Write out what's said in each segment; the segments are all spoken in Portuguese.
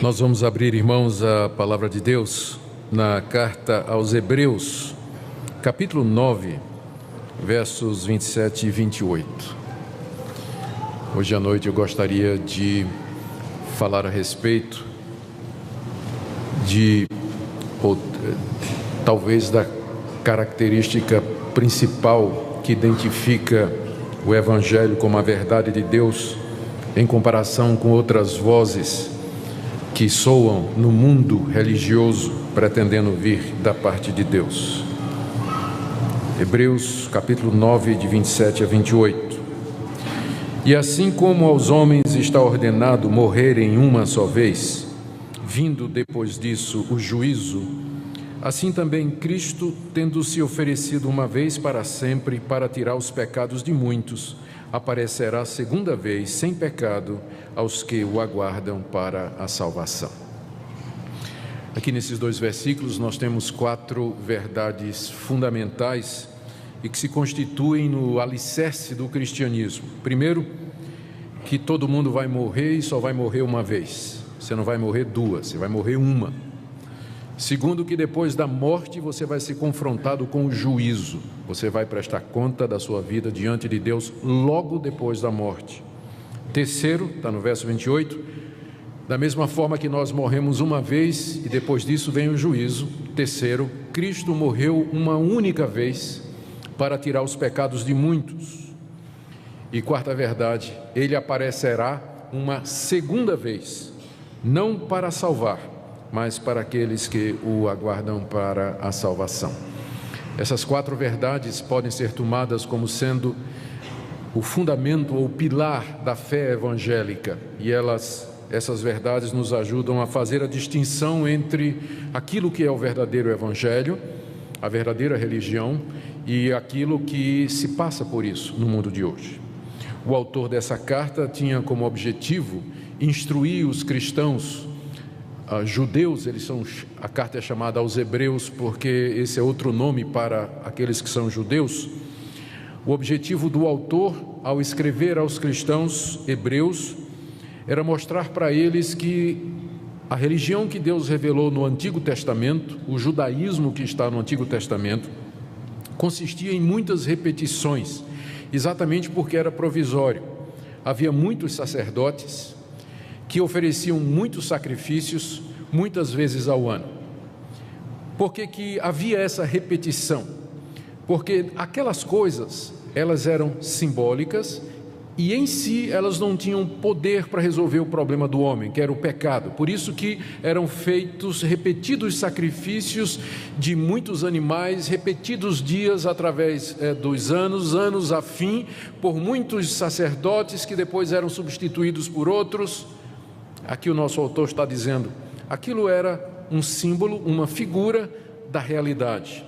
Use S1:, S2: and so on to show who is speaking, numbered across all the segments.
S1: Nós vamos abrir, irmãos, a palavra de Deus na carta aos Hebreus, capítulo 9, versos 27 e 28. Hoje à noite eu gostaria de falar a respeito talvez da característica principal que identifica o Evangelho como a verdade de Deus em comparação com outras vozes que soam no mundo religioso pretendendo vir da parte de Deus. Hebreus capítulo 9, de 27 a 28. E assim como aos homens está ordenado morrerem uma só vez, vindo depois disso o juízo, assim também Cristo, tendo se oferecido uma vez para sempre para tirar os pecados de muitos, aparecerá segunda vez sem pecado aos que o aguardam para a salvação. Aqui nesses dois versículos nós temos 4 verdades fundamentais e que se constituem no alicerce do cristianismo. Primeiro, que todo mundo vai morrer e só vai morrer uma vez. Você não vai morrer 2, você vai morrer uma. Segundo, que depois da morte você vai ser confrontado com o juízo. Você vai prestar conta da sua vida diante de Deus logo depois da morte. Terceiro, está no verso 28, da mesma forma que nós morremos uma vez e depois disso vem o juízo. Terceiro, Cristo morreu uma única vez para tirar os pecados de muitos. E quarta verdade, Ele aparecerá uma segunda vez, não para salvar, mas para aqueles que o aguardam para a salvação. Essas 4 verdades podem ser tomadas como sendo o fundamento ou pilar da fé evangélica, e essas verdades nos ajudam a fazer a distinção entre aquilo que é o verdadeiro evangelho, a verdadeira religião, e aquilo que se passa por isso no mundo de hoje. O autor dessa carta tinha como objetivo instruir os cristãos judeus. A carta é chamada aos Hebreus porque esse é outro nome para aqueles que são judeus. O objetivo do autor, ao escrever aos cristãos hebreus, era mostrar para eles que a religião que Deus revelou no Antigo Testamento, o judaísmo que está no Antigo Testamento, consistia em muitas repetições, exatamente porque era provisório. Havia muitos sacerdotes que ofereciam muitos sacrifícios, muitas vezes ao ano. Por que havia essa repetição? Porque aquelas coisas, elas eram simbólicas e em si elas não tinham poder para resolver o problema do homem, que era o pecado. Por isso que eram feitos repetidos sacrifícios de muitos animais, repetidos dias através dos anos a fim, por muitos sacerdotes que depois eram substituídos por outros. Aqui o nosso autor está dizendo, aquilo era um símbolo, uma figura da realidade.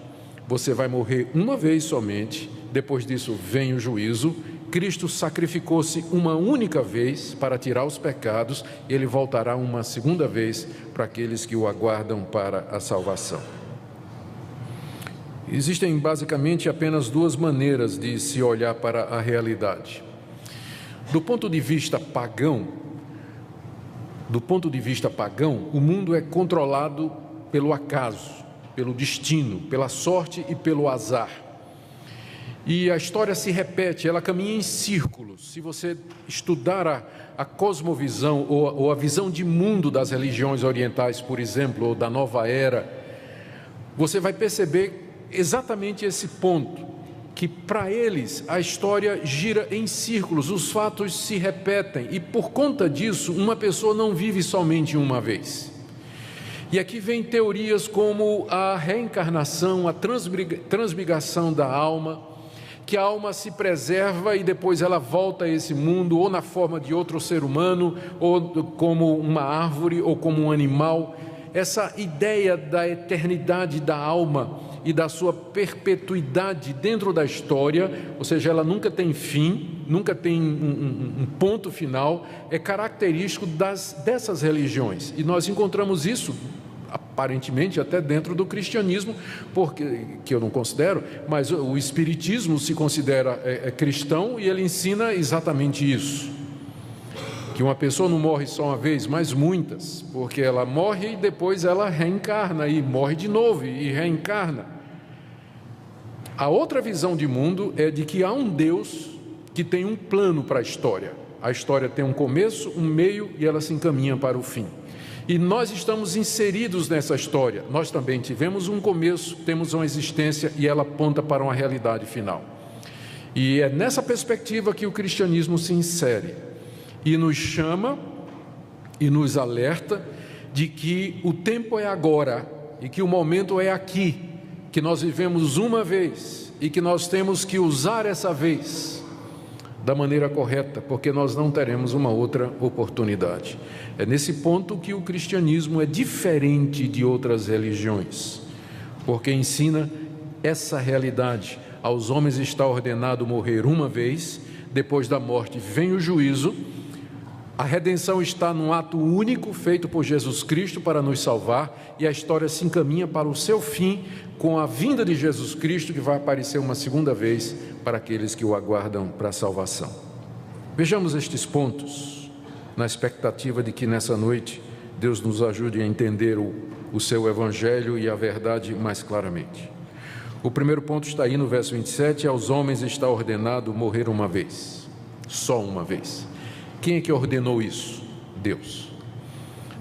S1: Você vai morrer uma vez somente, depois disso vem o juízo. Cristo sacrificou-se uma única vez para tirar os pecados, e Ele voltará uma segunda vez para aqueles que o aguardam para a salvação. Existem basicamente apenas 2 maneiras de se olhar para a realidade. Do ponto de vista pagão, o mundo é controlado pelo acaso, pelo destino, pela sorte e pelo azar. E a história se repete, ela caminha em círculos. Se você estudar a cosmovisão ou a visão de mundo das religiões orientais, por exemplo, ou da nova era, você vai perceber exatamente esse ponto, que para eles a história gira em círculos, os fatos se repetem, e por conta disso uma pessoa não vive somente uma vez. E aqui vem teorias como a reencarnação, a transmigração da alma, que a alma se preserva e depois ela volta a esse mundo, ou na forma de outro ser humano, ou como uma árvore, ou como um animal. Essa ideia da eternidade da alma e da sua perpetuidade dentro da história, ou seja, ela nunca tem fim, nunca tem um ponto final, é característico dessas religiões. E nós encontramos isso aparentemente até dentro do cristianismo, porque, que eu não considero, mas o espiritismo se considera cristão e ele ensina exatamente isso, que uma pessoa não morre só uma vez, mas muitas, porque ela morre e depois ela reencarna e morre de novo e reencarna. A outra visão de mundo é de que há um Deus que tem um plano para a história. A história tem um começo, um meio e ela se encaminha para o fim. E nós estamos inseridos nessa história. Nós também tivemos um começo, temos uma existência e ela aponta para uma realidade final. E é nessa perspectiva que o cristianismo se insere e nos chama e nos alerta de que o tempo é agora e que o momento é aqui, que nós vivemos uma vez e que nós temos que usar essa vez da maneira correta, porque nós não teremos uma outra oportunidade. É nesse ponto que o cristianismo é diferente de outras religiões, porque ensina essa realidade. Aos homens está ordenado morrer uma vez, depois da morte vem o juízo. A redenção está num ato único feito por Jesus Cristo para nos salvar, e a história se encaminha para o seu fim com a vinda de Jesus Cristo, que vai aparecer uma segunda vez para aqueles que o aguardam para a salvação. Vejamos estes pontos, na expectativa de que nessa noite Deus nos ajude a entender o seu evangelho e a verdade mais claramente. O primeiro ponto está aí no verso 27, aos homens está ordenado morrer uma vez, só uma vez. Quem é que ordenou isso? Deus.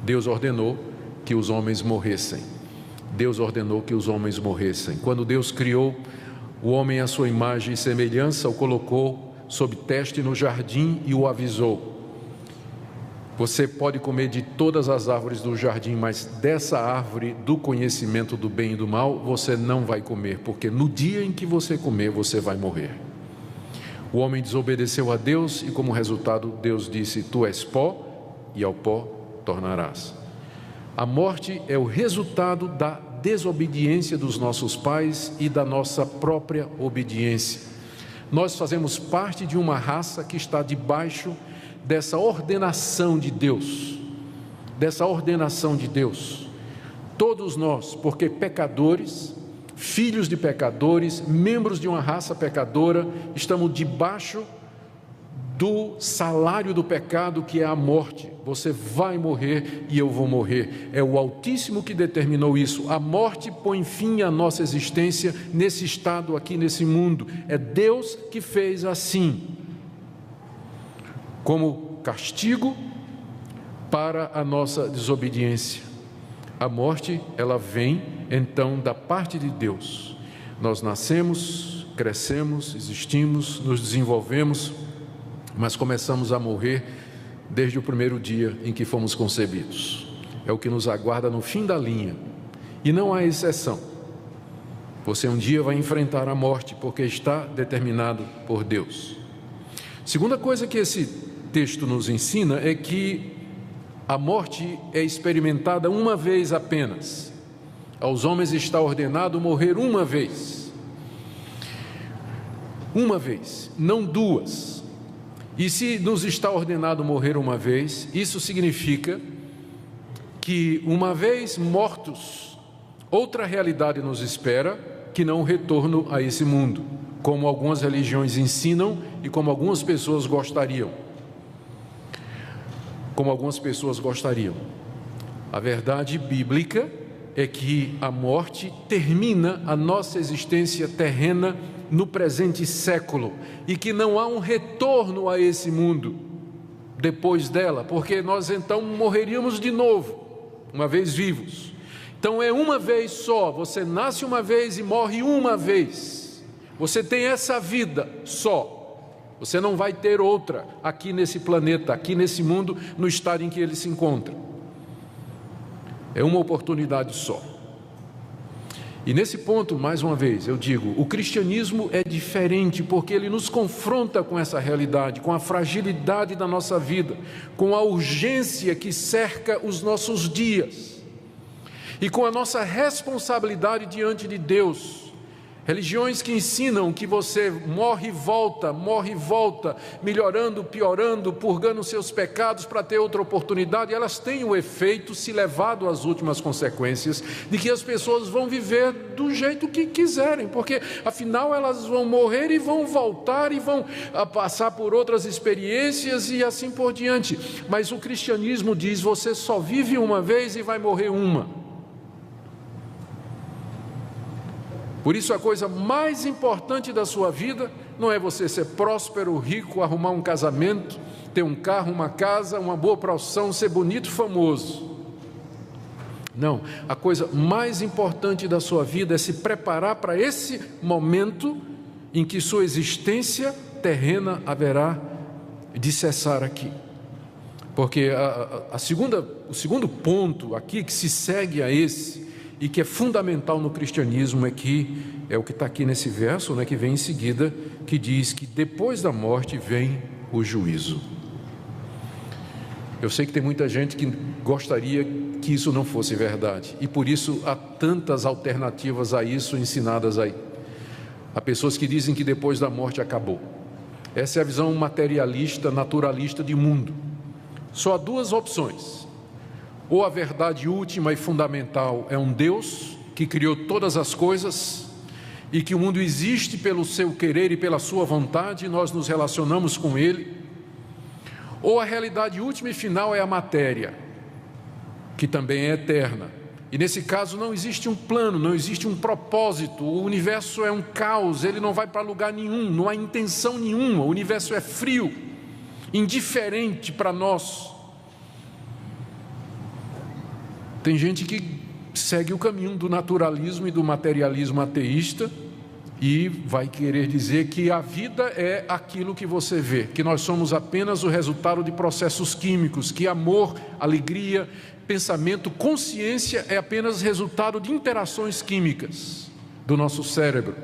S1: Deus ordenou que os homens morressem. Deus ordenou que os homens morressem. Quando Deus criou o homem à sua imagem e semelhança, o colocou sob teste no jardim e o avisou: você pode comer de todas as árvores do jardim, mas dessa árvore do conhecimento do bem e do mal, você não vai comer, porque no dia em que você comer, você vai morrer. O homem desobedeceu a Deus e, como resultado, Deus disse: tu és pó e ao pó tornarás. A morte é o resultado da desobediência dos nossos pais e da nossa própria obediência. Nós fazemos parte de uma raça que está debaixo dessa ordenação de Deus, todos nós, porque pecadores, filhos de pecadores, membros de uma raça pecadora, estamos debaixo do salário do pecado, que é a morte. Você vai morrer e eu vou morrer. É o Altíssimo que determinou isso. A morte põe fim à nossa existência nesse estado aqui, nesse mundo. É Deus que fez assim, como castigo para a nossa desobediência. A morte, ela vem então da parte de Deus. Nós nascemos, crescemos, existimos, nos desenvolvemos, mas começamos a morrer desde o primeiro dia em que fomos concebidos. É o que nos aguarda no fim da linha, e não há exceção. Você um dia vai enfrentar a morte, porque está determinado por Deus. Segunda coisa que esse texto nos ensina é que a morte é experimentada uma vez apenas. Aos homens está ordenado morrer uma vez, não duas. E se nos está ordenado morrer uma vez, isso significa que, uma vez mortos, outra realidade nos espera, que não o retorno a esse mundo, como algumas religiões ensinam e como algumas pessoas gostariam. A verdade bíblica é que a morte termina a nossa existência terrena no presente século, e que não há um retorno a esse mundo depois dela, porque nós então morreríamos de novo, uma vez vivos. Então é uma vez só, você nasce uma vez e morre uma vez. Você tem essa vida só, você não vai ter outra aqui nesse planeta, aqui nesse mundo, no estado em que ele se encontra. É uma oportunidade só. E nesse ponto, mais uma vez, eu digo, o cristianismo é diferente, porque ele nos confronta com essa realidade, com a fragilidade da nossa vida, com a urgência que cerca os nossos dias, e com a nossa responsabilidade diante de Deus. Religiões que ensinam que você morre e volta, melhorando, piorando, purgando seus pecados para ter outra oportunidade, elas têm o efeito, se levado às últimas consequências, de que as pessoas vão viver do jeito que quiserem, porque afinal elas vão morrer e vão voltar e vão passar por outras experiências e assim por diante. Mas o cristianismo diz: você só vive uma vez e vai morrer uma. Por isso, a coisa mais importante da sua vida não é você ser próspero, rico, arrumar um casamento, ter um carro, uma casa, uma boa profissão, ser bonito, famoso. Não, a coisa mais importante da sua vida é se preparar para esse momento em que sua existência terrena haverá de cessar aqui. Porque o segundo ponto aqui que se segue a esse, e que é fundamental no cristianismo, é o que está aqui nesse verso, que vem em seguida, que diz que depois da morte vem o juízo. Eu sei que tem muita gente que gostaria que isso não fosse verdade, e por isso há tantas alternativas a isso ensinadas aí. Há pessoas que dizem que depois da morte acabou. Essa é a visão materialista, naturalista de mundo. Só há duas opções: ou a verdade última e fundamental é um Deus que criou todas as coisas e que o mundo existe pelo seu querer e pela sua vontade, e nós nos relacionamos com Ele. Ou a realidade última e final é a matéria, que também é eterna. E nesse caso não existe um plano, não existe um propósito. O universo é um caos, ele não vai para lugar nenhum, não há intenção nenhuma. O universo é frio, indiferente para nós. Tem gente que segue o caminho do naturalismo e do materialismo ateísta e vai querer dizer que a vida é aquilo que você vê, que nós somos apenas o resultado de processos químicos, que amor, alegria, pensamento, consciência é apenas resultado de interações químicas do nosso cérebro.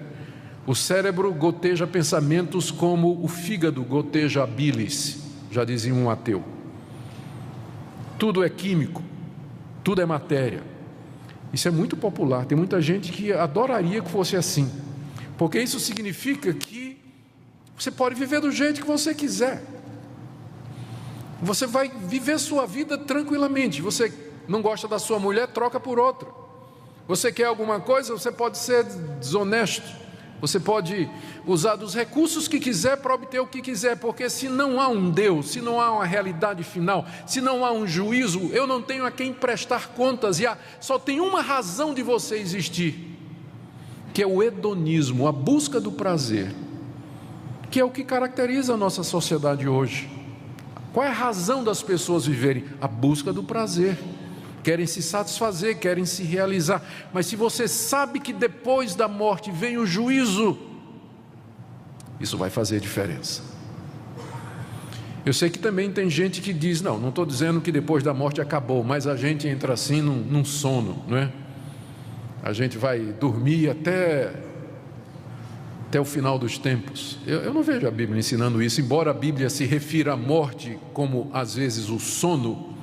S1: O cérebro goteja pensamentos como o fígado goteja a bilis, já dizia um ateu. Tudo é químico. Tudo é matéria. Isso é muito popular. Tem muita gente que adoraria que fosse assim, porque isso significa que você pode viver do jeito que você quiser. Você vai viver sua vida tranquilamente. Você não gosta da sua mulher, troca por outra. Você quer alguma coisa, você pode ser desonesto. Você pode usar dos recursos que quiser para obter o que quiser, porque se não há um Deus, se não há uma realidade final, se não há um juízo, eu não tenho a quem prestar contas, e só tem uma razão de você existir, que é o hedonismo, a busca do prazer, que é o que caracteriza a nossa sociedade hoje. Qual é a razão das pessoas viverem? A busca do prazer. Querem se satisfazer, querem se realizar. Mas se você sabe que depois da morte vem o juízo, isso vai fazer diferença. Eu sei que também tem gente que diz: não estou dizendo que depois da morte acabou, mas a gente entra assim num sono, não é? A gente vai dormir até o final dos tempos. Eu não vejo a Bíblia ensinando isso, embora a Bíblia se refira à morte como às vezes o sono,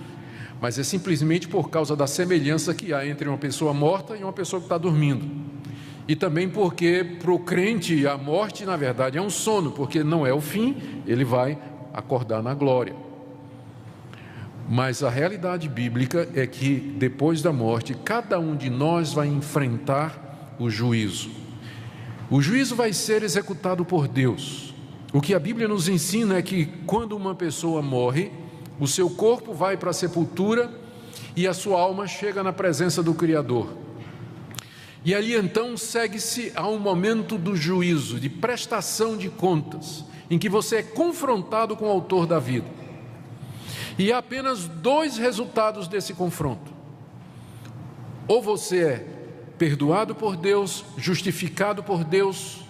S1: mas é simplesmente por causa da semelhança que há entre uma pessoa morta e uma pessoa que está dormindo. E também porque para o crente a morte na verdade é um sono, porque não é o fim, ele vai acordar na glória. Mas a realidade bíblica é que depois da morte cada um de nós vai enfrentar o juízo. O juízo vai ser executado por Deus. O que a Bíblia nos ensina é que quando uma pessoa morre, o seu corpo vai para a sepultura e a sua alma chega na presença do Criador. E ali então segue-se a um momento do juízo, de prestação de contas, em que você é confrontado com o autor da vida. E há apenas dois resultados desse confronto: ou você é perdoado por Deus, justificado por Deus,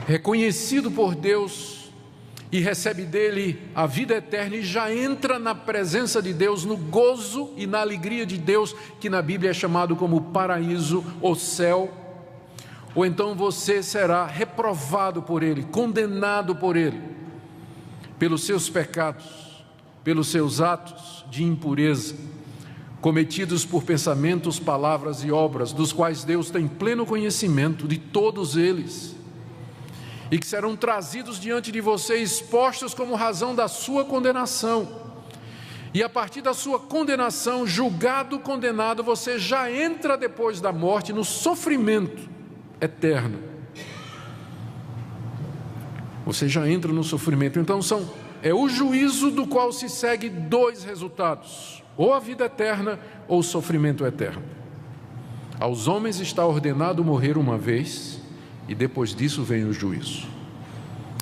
S1: reconhecido por Deus e recebe dele a vida eterna e já entra na presença de Deus, no gozo e na alegria de Deus, que na Bíblia é chamado como paraíso ou céu. Ou então você será reprovado por ele, condenado por ele, pelos seus pecados, pelos seus atos de impureza, cometidos por pensamentos, palavras e obras, dos quais Deus tem pleno conhecimento de todos eles, e que serão trazidos diante de você, expostos como razão da sua condenação. E a partir da sua condenação, julgado, condenado, você já entra depois da morte no sofrimento eterno. Você já entra no sofrimento. Então é o juízo do qual se segue dois resultados: ou a vida eterna ou o sofrimento eterno. Aos homens está ordenado morrer uma vez, e depois disso vem o juízo.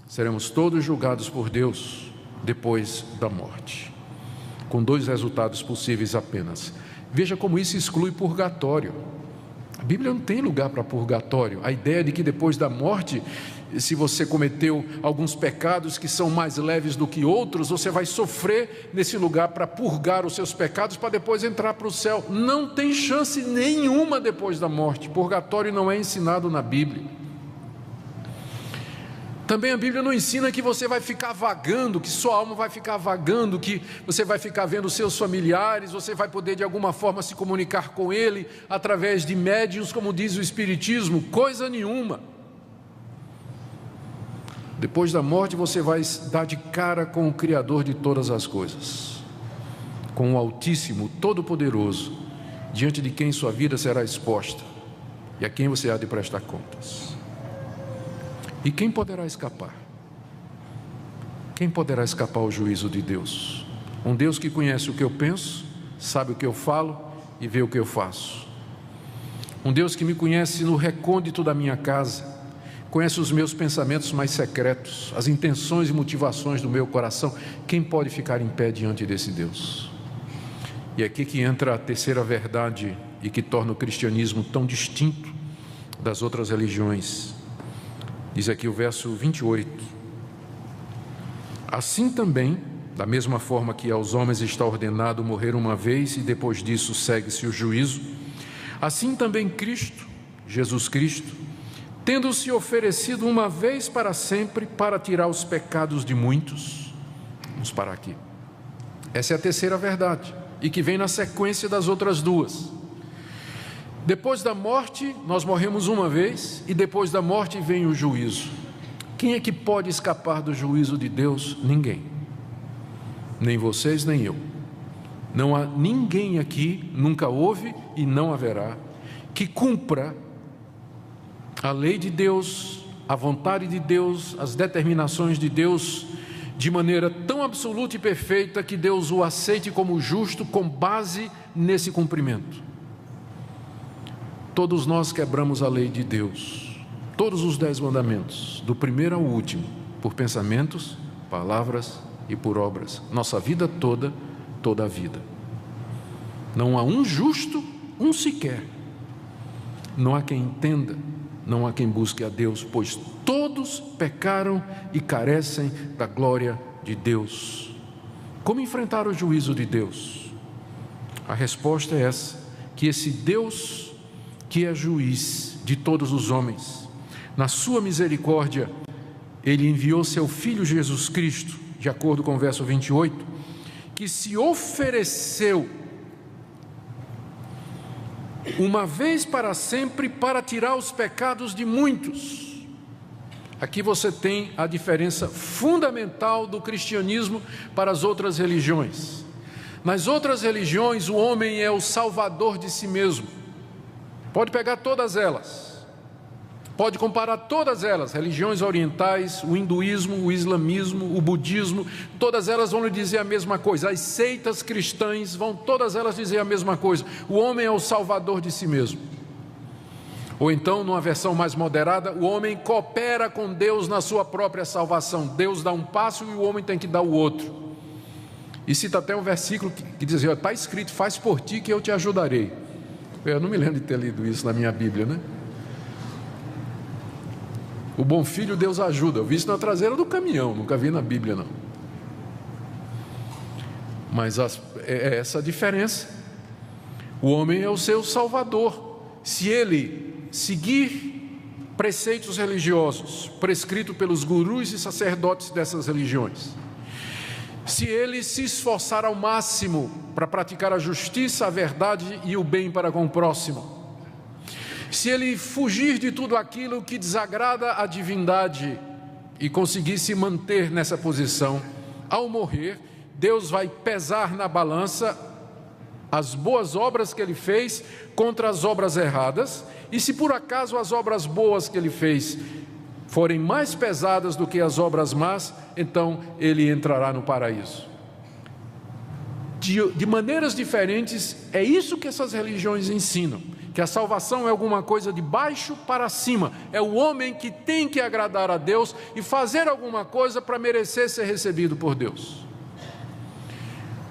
S1: Seremos todos julgados por Deus depois da morte, com dois resultados possíveis apenas. Veja como isso exclui purgatório. A Bíblia não tem lugar para purgatório. A ideia de que depois da morte, se você cometeu alguns pecados que são mais leves do que outros, você vai sofrer nesse lugar para purgar os seus pecados, para depois entrar para o céu. Não tem chance nenhuma depois da morte. Purgatório não é ensinado na Bíblia. Também a Bíblia não ensina que você vai ficar vagando, que sua alma vai ficar vagando, que você vai ficar vendo seus familiares, você vai poder de alguma forma se comunicar com ele através de médiuns, como diz o Espiritismo. Coisa nenhuma. Depois da morte você vai dar de cara com o Criador de todas as coisas, com o Altíssimo, Todo-Poderoso, diante de quem sua vida será exposta e a quem você há de prestar contas. E quem poderá escapar? Quem poderá escapar ao juízo de Deus? Um Deus que conhece o que eu penso, sabe o que eu falo e vê o que eu faço. Um Deus que me conhece no recôndito da minha casa, conhece os meus pensamentos mais secretos, as intenções e motivações do meu coração. Quem pode ficar em pé diante desse Deus? E é aqui que entra a terceira verdade e que torna o cristianismo tão distinto das outras religiões. Diz aqui o verso 28: assim também, da mesma forma que aos homens está ordenado morrer uma vez e depois disso segue-se o juízo, assim também Cristo, Jesus Cristo, tendo-se oferecido uma vez para sempre para tirar os pecados de muitos. Vamos parar aqui. Essa é a terceira verdade e que vem na sequência das outras duas. Depois da morte, nós morremos uma vez e depois da morte vem o juízo. Quem é que pode escapar do juízo de Deus? Ninguém. Nem vocês, nem eu. Não há ninguém aqui, nunca houve e não haverá, que cumpra a lei de Deus, a vontade de Deus, as determinações de Deus, de maneira tão absoluta e perfeita que Deus o aceite como justo com base nesse cumprimento. Todos nós quebramos a lei de Deus, todos os 10 mandamentos, do primeiro ao último, por pensamentos, palavras e por obras. Nossa vida toda, toda a vida. Não há um justo, um sequer. Não há quem entenda, não há quem busque a Deus, pois todos pecaram e carecem da glória de Deus. Como enfrentar o juízo de Deus? A resposta é essa: que esse Deus, que é juiz de todos os homens, na sua misericórdia, Ele enviou seu Filho Jesus Cristo, de acordo com o verso 28, que se ofereceu uma vez para sempre para tirar os pecados de muitos. Aqui você tem a diferença fundamental do cristianismo para as outras religiões. Nas outras religiões, o homem é o salvador de si mesmo. Pode pegar todas elas, pode comparar todas elas, religiões orientais, o hinduísmo, o islamismo, o budismo, todas elas vão lhe dizer a mesma coisa. As seitas cristãs vão todas elas dizer a mesma coisa: o homem é o salvador de si mesmo. Ou então, numa versão mais moderada, o homem coopera com Deus na sua própria salvação. Deus dá um passo e o homem tem que dar o outro. E cita até um versículo que diz: está escrito, faz por ti que eu te ajudarei. Eu não me lembro de ter lido isso na minha Bíblia, né? O bom filho Deus ajuda. Eu vi isso na traseira do caminhão, nunca vi na Bíblia não. Mas é essa a diferença. O homem é o seu salvador. Se ele seguir preceitos religiosos prescritos pelos gurus e sacerdotes dessas religiões, se ele se esforçar ao máximo para praticar a justiça, a verdade e o bem para com o próximo, se ele fugir de tudo aquilo que desagrada a divindade e conseguir se manter nessa posição, ao morrer, Deus vai pesar na balança as boas obras que ele fez contra as obras erradas, e se por acaso as obras boas que ele fez forem mais pesadas do que as obras más, então ele entrará no paraíso. De maneiras diferentes, é isso que essas religiões ensinam, que a salvação é alguma coisa de baixo para cima, é o homem que tem que agradar a Deus e fazer alguma coisa para merecer ser recebido por Deus.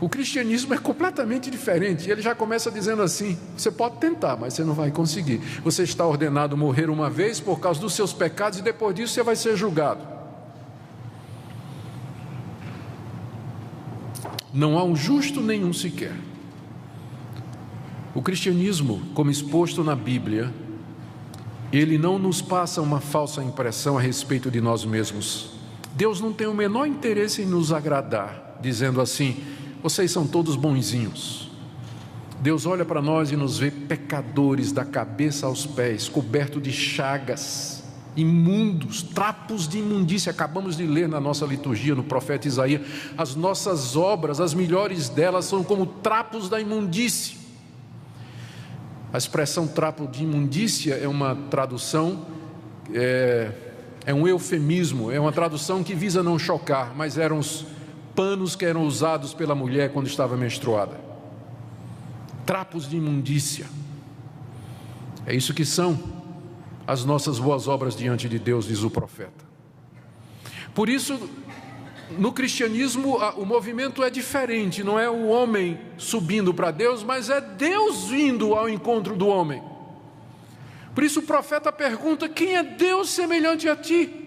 S1: O cristianismo é completamente diferente. Ele já começa dizendo assim: você pode tentar, mas você não vai conseguir. Você está ordenado a morrer uma vez por causa dos seus pecados, e depois disso você vai ser julgado. Não há um justo nenhum sequer. O cristianismo, como exposto na Bíblia, ele não nos passa uma falsa impressão a respeito de nós mesmos. Deus não tem o menor interesse em nos agradar, dizendo assim: vocês são todos bonzinhos. Deus olha para nós e nos vê pecadores da cabeça aos pés, cobertos de chagas, imundos, trapos de imundícia. Acabamos de ler na nossa liturgia, no profeta Isaías, as nossas obras, as melhores delas, são como trapos da imundícia. A expressão trapo de imundícia é uma tradução, é um eufemismo, é uma tradução que visa não chocar, mas eram os panos que eram usados pela mulher quando estava menstruada. Trapos de imundícia. É isso que são as nossas boas obras diante de Deus, diz o profeta. Por isso, no cristianismo, o movimento é diferente. Não é o homem subindo para Deus, mas é Deus vindo ao encontro do homem. Por isso o profeta pergunta: quem é Deus semelhante a ti?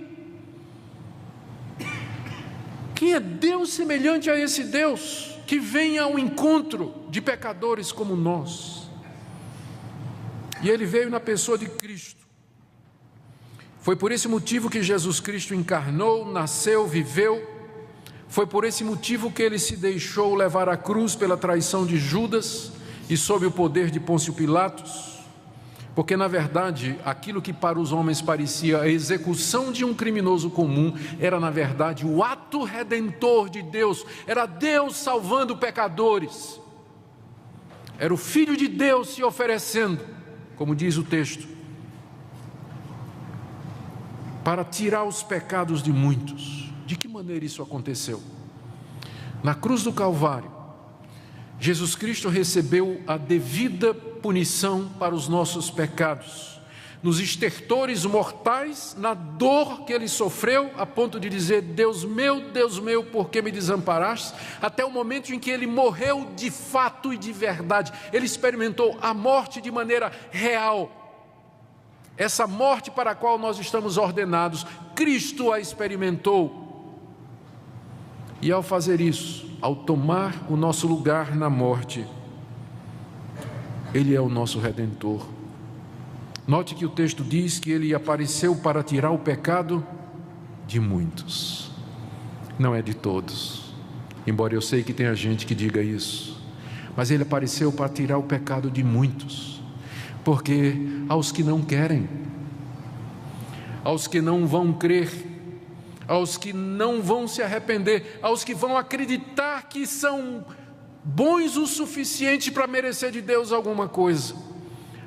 S1: Quem é Deus semelhante a esse Deus que vem ao encontro de pecadores como nós? E ele veio na pessoa de Cristo. Foi por esse motivo que Jesus Cristo encarnou, nasceu, viveu. Foi por esse motivo que ele se deixou levar à cruz pela traição de Judas e sob o poder de Pôncio Pilatos. Porque, na verdade, aquilo que para os homens parecia a execução de um criminoso comum, era, na verdade, o ato redentor de Deus. Era Deus salvando pecadores. Era o Filho de Deus se oferecendo, como diz o texto, para tirar os pecados de muitos. De que maneira isso aconteceu? Na cruz do Calvário, Jesus Cristo recebeu a devida punição para os nossos pecados, nos estertores mortais, na dor que ele sofreu, a ponto de dizer: Deus meu, por que me desamparaste? Até o momento em que ele morreu de fato e de verdade. Ele experimentou a morte de maneira real. Essa morte para a qual nós estamos ordenados, Cristo a experimentou. E ao fazer isso, ao tomar o nosso lugar na morte, Ele é o nosso Redentor. Note que o texto diz que Ele apareceu para tirar o pecado de muitos, não é de todos, embora eu sei que tenha gente que diga isso, mas Ele apareceu para tirar o pecado de muitos, porque aos que não querem, aos que não vão crer, aos que não vão se arrepender, aos que vão acreditar que são bons o suficiente para merecer de Deus alguma coisa,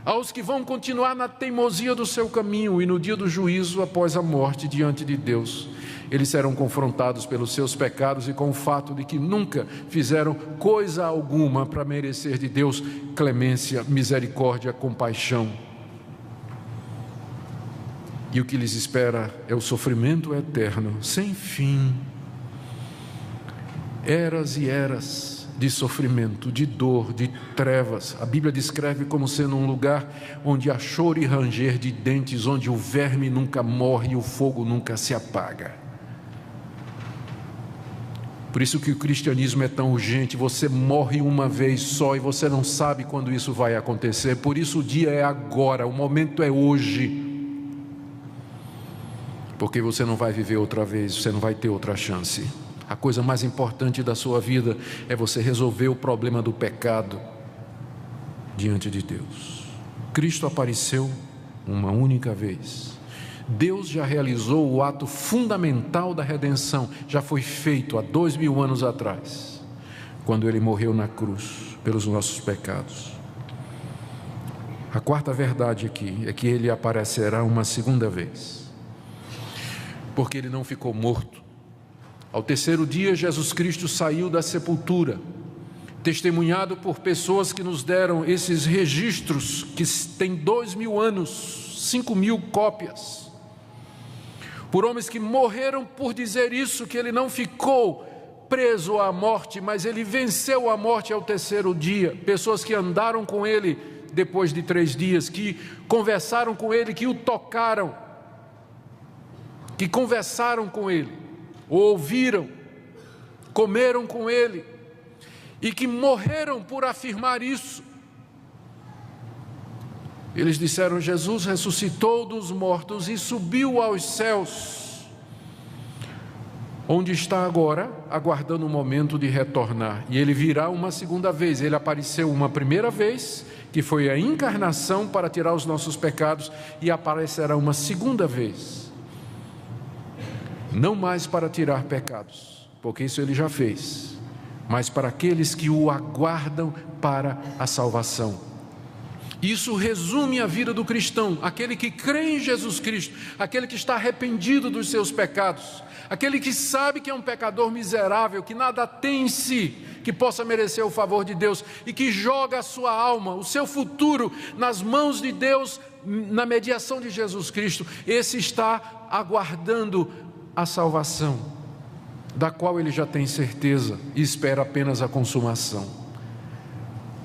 S1: aos que vão continuar na teimosia do seu caminho e no dia do juízo após a morte diante de Deus, eles serão confrontados pelos seus pecados e com o fato de que nunca fizeram coisa alguma para merecer de Deus clemência, misericórdia, compaixão. E o que lhes espera é o sofrimento eterno, sem fim. Eras e eras de sofrimento, de dor, de trevas. A Bíblia descreve como sendo um lugar onde há choro e ranger de dentes, onde o verme nunca morre e o fogo nunca se apaga. Por isso que o cristianismo é tão urgente. Você morre uma vez só e você não sabe quando isso vai acontecer. Por isso o dia é agora, o momento é hoje. Porque você não vai viver outra vez, você não vai ter outra chance. A coisa mais importante da sua vida é você resolver o problema do pecado diante de Deus. Cristo apareceu uma única vez. Deus já realizou o ato fundamental da redenção, já foi feito há 2000 anos atrás, quando Ele morreu na cruz pelos nossos pecados. A quarta verdade aqui é que Ele aparecerá uma segunda vez, porque Ele não ficou morto. Ao terceiro dia, Jesus Cristo saiu da sepultura, testemunhado por pessoas que nos deram esses registros, que têm 2000 anos, 5000 cópias, por homens que morreram por dizer isso, que Ele não ficou preso à morte, mas Ele venceu a morte ao terceiro dia. Pessoas que andaram com Ele depois de 3 dias, que conversaram com Ele, que o tocaram, que conversaram com Ele, o ouviram, comeram com Ele, e que morreram por afirmar isso. Eles disseram: Jesus ressuscitou dos mortos e subiu aos céus, onde está agora, aguardando o momento de retornar. E Ele virá uma segunda vez. Ele apareceu uma primeira vez, que foi a encarnação para tirar os nossos pecados, e aparecerá uma segunda vez, não mais para tirar pecados, porque isso Ele já fez, mas para aqueles que o aguardam para a salvação. Isso resume a vida do cristão, aquele que crê em Jesus Cristo, aquele que está arrependido dos seus pecados, aquele que sabe que é um pecador miserável, que nada tem em si que possa merecer o favor de Deus, e que joga a sua alma, o seu futuro nas mãos de Deus, na mediação de Jesus Cristo. Esse está aguardando a salvação, da qual ele já tem certeza e espera apenas a consumação.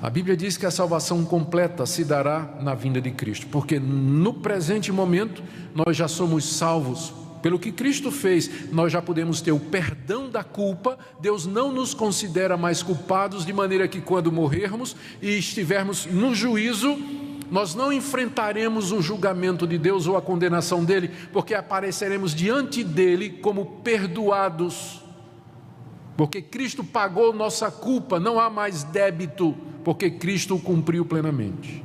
S1: A Bíblia diz que a salvação completa se dará na vinda de Cristo, porque no presente momento nós já somos salvos. Pelo que Cristo fez, nós já podemos ter o perdão da culpa. Deus não nos considera mais culpados, de maneira que quando morrermos e estivermos no juízo, nós não enfrentaremos o julgamento de Deus ou a condenação dele, porque apareceremos diante dele como perdoados, porque Cristo pagou nossa culpa, não há mais débito, porque Cristo o cumpriu plenamente.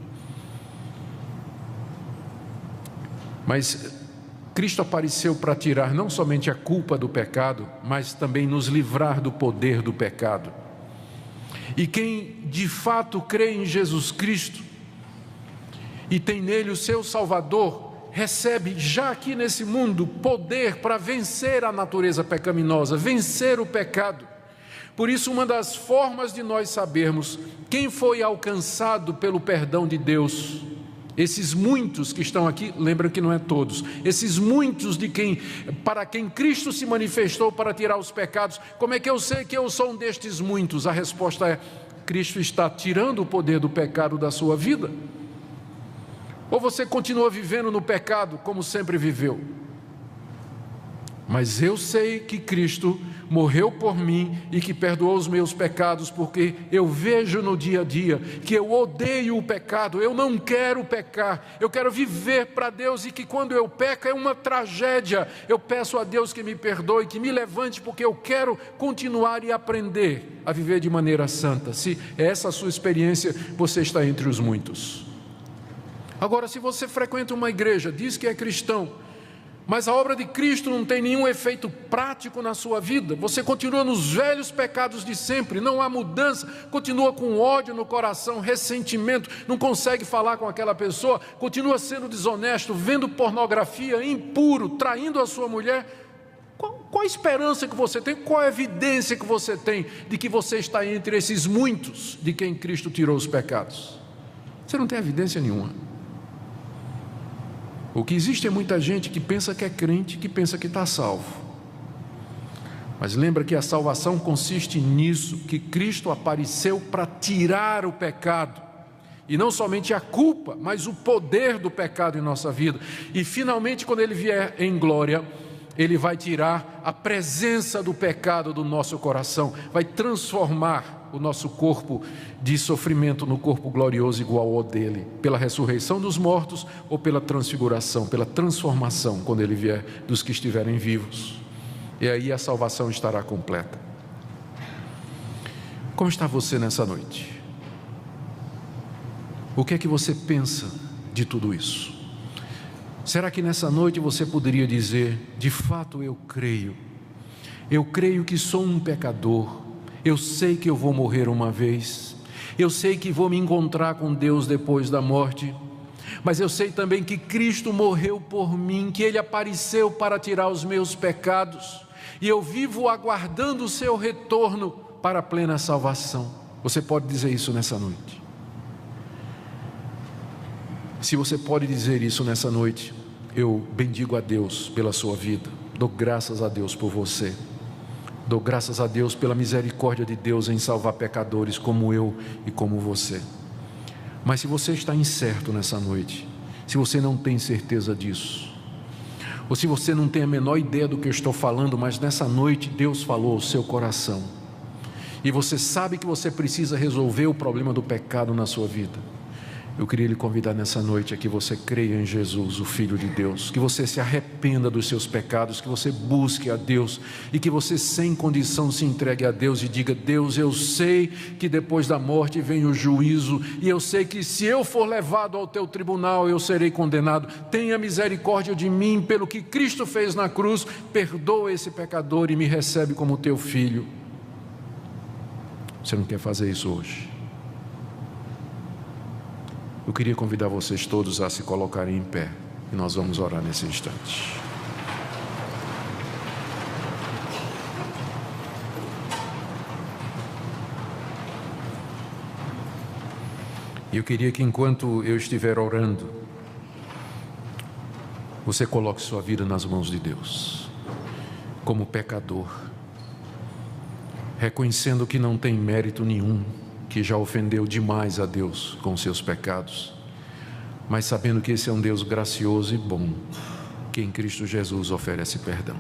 S1: Mas Cristo apareceu para tirar não somente a culpa do pecado, mas também nos livrar do poder do pecado. E quem de fato crê em Jesus Cristo e tem nele o seu Salvador, recebe já aqui nesse mundo poder para vencer a natureza pecaminosa, vencer o pecado. Por isso, uma das formas de nós sabermos quem foi alcançado pelo perdão de Deus, esses muitos que estão aqui, lembra que não é todos, esses muitos para quem Cristo se manifestou para tirar os pecados, como é que eu sei que eu sou um destes muitos? A resposta é: Cristo está tirando o poder do pecado da sua vida. Ou você continua vivendo no pecado como sempre viveu? Mas eu sei que Cristo morreu por mim e que perdoou os meus pecados, porque eu vejo no dia a dia que eu odeio o pecado, eu não quero pecar, eu quero viver para Deus, e que quando eu peco é uma tragédia. Eu peço a Deus que me perdoe, que me levante, porque eu quero continuar e aprender a viver de maneira santa. Se é essa a sua experiência, você está entre os muitos. Agora, se você frequenta uma igreja, diz que é cristão, mas a obra de Cristo não tem nenhum efeito prático na sua vida, você continua nos velhos pecados de sempre, não há mudança, continua com ódio no coração, ressentimento, não consegue falar com aquela pessoa, continua sendo desonesto, vendo pornografia, impuro, traindo a sua mulher, qual a esperança que você tem, qual a evidência que você tem de que você está entre esses muitos de quem Cristo tirou os pecados? Você não tem evidência nenhuma. O que existe é muita gente que pensa que é crente, que pensa que está salvo. Mas lembra que a salvação consiste nisso, que Cristo apareceu para tirar o pecado, e não somente a culpa, mas o poder do pecado em nossa vida. E finalmente, quando Ele vier em glória, Ele vai tirar a presença do pecado do nosso coração, vai transformar o nosso corpo de sofrimento no corpo glorioso igual ao dele, pela ressurreição dos mortos ou pela transfiguração, pela transformação, quando ele vier, dos que estiverem vivos. e aí a salvação estará completa. Como está você nessa noite? O que é que você pensa de tudo isso? Será que nessa noite você poderia dizer: de fato eu creio que sou um pecador, eu sei que eu vou morrer uma vez, eu sei que vou me encontrar com Deus depois da morte, mas eu sei também que Cristo morreu por mim, que Ele apareceu para tirar os meus pecados, e eu vivo aguardando o seu retorno para a plena salvação. Você pode dizer isso nessa noite? Se você pode dizer isso nessa noite, eu bendigo a Deus pela sua vida, dou graças a Deus por você, dou graças a Deus pela misericórdia de Deus em salvar pecadores como eu e como você. Mas se você está incerto nessa noite, se você não tem certeza disso, ou se você não tem a menor ideia do que eu estou falando, mas nessa noite Deus falou ao seu coração, e você sabe que você precisa resolver o problema do pecado na sua vida, eu queria lhe convidar nessa noite a que você creia em Jesus, o Filho de Deus, que você se arrependa dos seus pecados, que você busque a Deus, e que você sem condição se entregue a Deus e diga: Deus, eu sei que depois da morte vem o juízo, e eu sei que se eu for levado ao teu tribunal eu serei condenado. Tenha misericórdia de mim pelo que Cristo fez na cruz, perdoa esse pecador e me recebe como teu filho. Você não quer fazer isso hoje? Eu queria convidar vocês todos a se colocarem em pé, e nós vamos orar nesse instante. E eu queria que enquanto eu estiver orando, você coloque sua vida nas mãos de Deus, como pecador, reconhecendo que não tem mérito nenhum, que já ofendeu demais a Deus com seus pecados, mas sabendo que esse é um Deus gracioso e bom, que em Cristo Jesus oferece perdão.